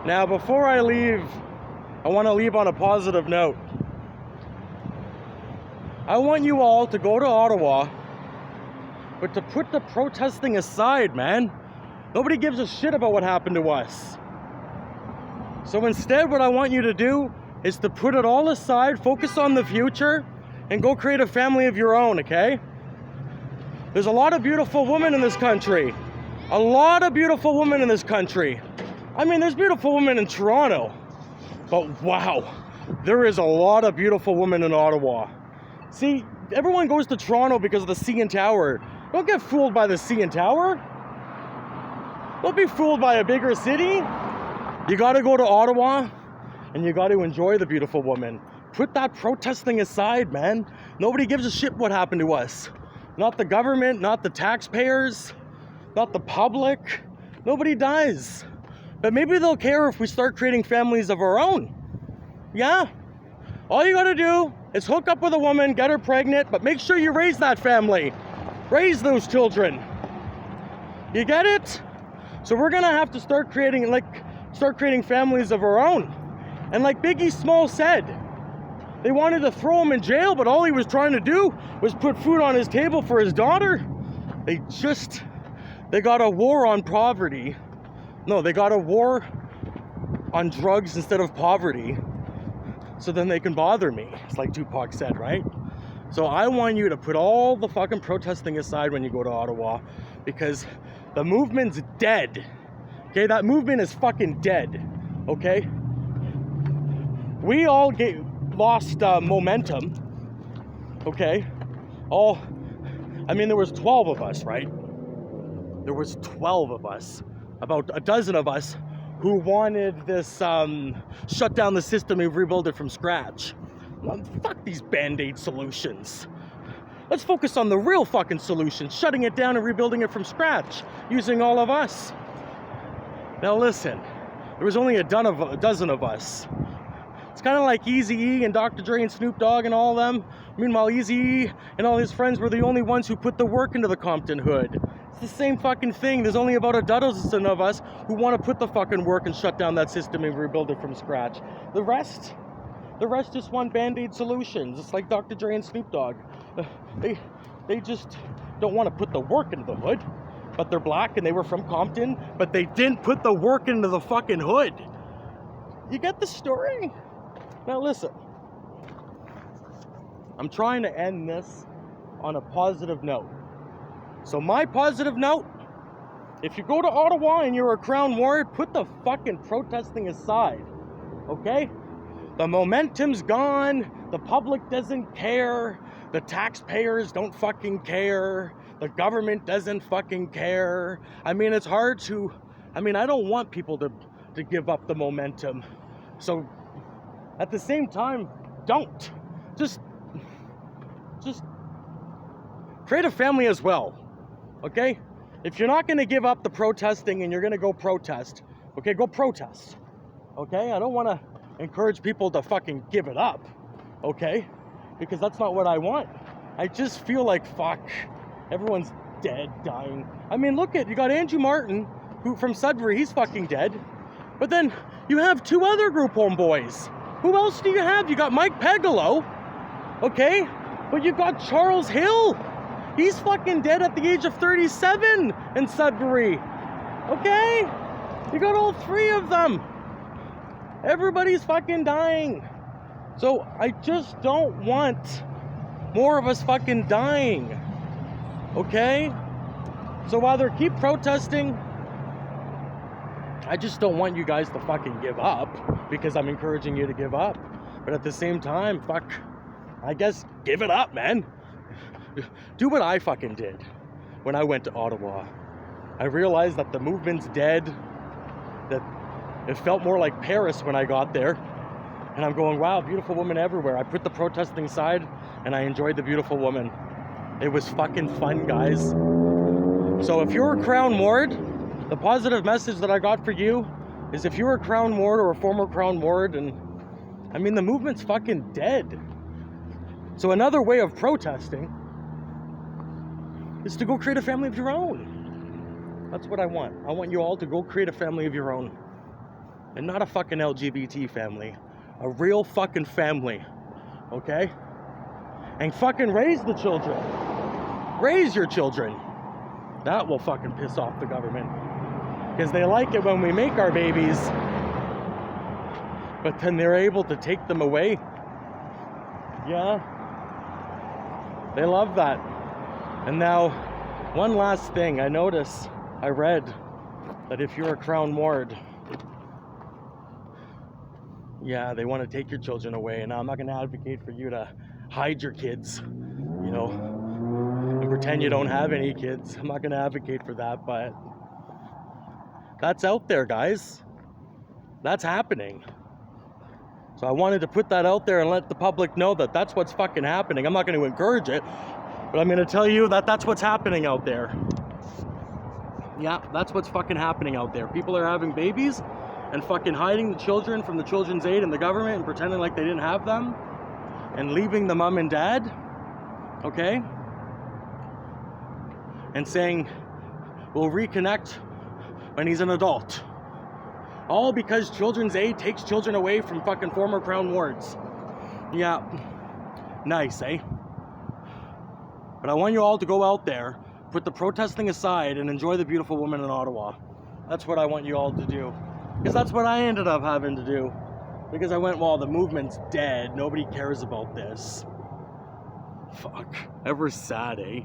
Now, before I leave, I want to leave on a positive note. I want you all to go to Ottawa, but to put the protesting aside, man. Nobody gives a shit about what happened to us. So instead, what I want you to do is to put it all aside, focus on the future, and go create a family of your own, okay? There's a lot of beautiful women in this country. A lot of beautiful women in this country. I mean, there's beautiful women in Toronto, but wow, there is a lot of beautiful women in Ottawa. See, everyone goes to Toronto because of the CN Tower. Don't get fooled by the CN Tower. Don't be fooled by a bigger city. You gotta go to Ottawa and you gotta enjoy the beautiful woman. Put that protesting aside, man. Nobody gives a shit what happened to us. Not the government, not the taxpayers, not the public. Nobody does. But maybe they'll care if we start creating families of our own. Yeah. All you gotta do is hook up with a woman, get her pregnant, but make sure you raise that family. Raise those children. You get it? So we're gonna have to start creating families of our own. And like Biggie Small said, they wanted to throw him in jail, but all he was trying to do was put food on his table for his daughter. They got a war on poverty. No, they got a war on drugs instead of poverty. So then they can bother me. It's like Tupac said, right? So I want you to put all the fucking protesting aside when you go to Ottawa, because the movement's dead. Okay, that movement is fucking dead. Okay? We all lost momentum. Okay? There was 12 of us, right? There was 12 of us. About a dozen of us who wanted this shut down the system and rebuild it from scratch. Well, fuck these band-aid solutions. Let's focus on the real fucking solution, shutting it down and rebuilding it from scratch, using all of us. Now listen, there was only a dozen of us. It's kind of like Eazy-E and Dr. Dre and Snoop Dogg and all of them. Meanwhile, Eazy-E and all his friends were the only ones who put the work into the Compton hood. It's the same fucking thing. There's only about a dozen of us who want to put the fucking work and shut down that system and rebuild it from scratch. The rest just want band-aid solutions. It's like Dr. Dre and Snoop Dogg. They just don't want to put the work into the hood. But they're black and they were from Compton, but they didn't put the work into the fucking hood. You get the story? Now listen. I'm trying to end this on a positive note. So my positive note, if you go to Ottawa and you're a Crown Ward, put the fucking protesting aside. Okay? The momentum's gone. The public doesn't care. The taxpayers don't fucking care. The government doesn't fucking care. I mean, it's hard to... I don't want people to give up the momentum. So, at the same time, don't. Just create a family as well. Okay? If you're not going to give up the protesting and you're going to go protest, okay, go protest. Okay? I don't want to encourage people to fucking give it up. Okay? Because that's not what I want. I just feel like, fuck, everyone's dead, dying. You got Andrew Martin, who from Sudbury, he's fucking dead. But then you have two other group home boys. Who else do you have? You got Mike Pegalo, okay? But you got Charles Hill. He's fucking dead at the age of 37 in Sudbury, okay? You got all three of them. Everybody's fucking dying. So I just don't want more of us fucking dying, okay? So either keep protesting. I just don't want you guys to fucking give up, because I'm encouraging you to give up. But at the same time, fuck, I guess give it up, man. Do what I fucking did when I went to Ottawa. I realized that the movement's dead, that it felt more like Paris when I got there. And I'm going, wow, beautiful woman everywhere. I put the protesting aside and I enjoyed the beautiful woman. It was fucking fun, guys. So if you're a Crown Ward, the positive message that I got for you is if you're a Crown Ward or a former Crown Ward, and the movement's fucking dead. So another way of protesting is to go create a family of your own. That's what I want. I want you all to go create a family of your own. And not a fucking LGBT family. A real fucking family. Okay? And fucking raise the children. Raise your children. That will fucking piss off the government. Because they like it when we make our babies, but then they're able to take them away. Yeah. They love that. And now, one last thing. I read that if you're a Crown Ward, yeah, they want to take your children away. And now I'm not going to advocate for you to hide your kids, you know, and pretend you don't have any kids. I'm not going to advocate for that, but that's out there, guys. That's happening. So I wanted to put that out there and let the public know that that's what's fucking happening. I'm not going to encourage it, but I'm going to tell you that that's what's happening out there. Yeah, that's what's fucking happening out there. People are having babies and fucking hiding the children from the Children's Aid and the government and pretending like they didn't have them and leaving the mom and dad, okay? And saying, we'll reconnect when he's an adult. All because Children's Aid takes children away from fucking former Crown Wards. Yeah, nice, eh? But I want you all to go out there, put the protesting aside, and enjoy the beautiful woman in Ottawa. That's what I want you all to do. Because that's what I ended up having to do. Because I went, well, the movement's dead. Nobody cares about this. Fuck. Ever sad, eh?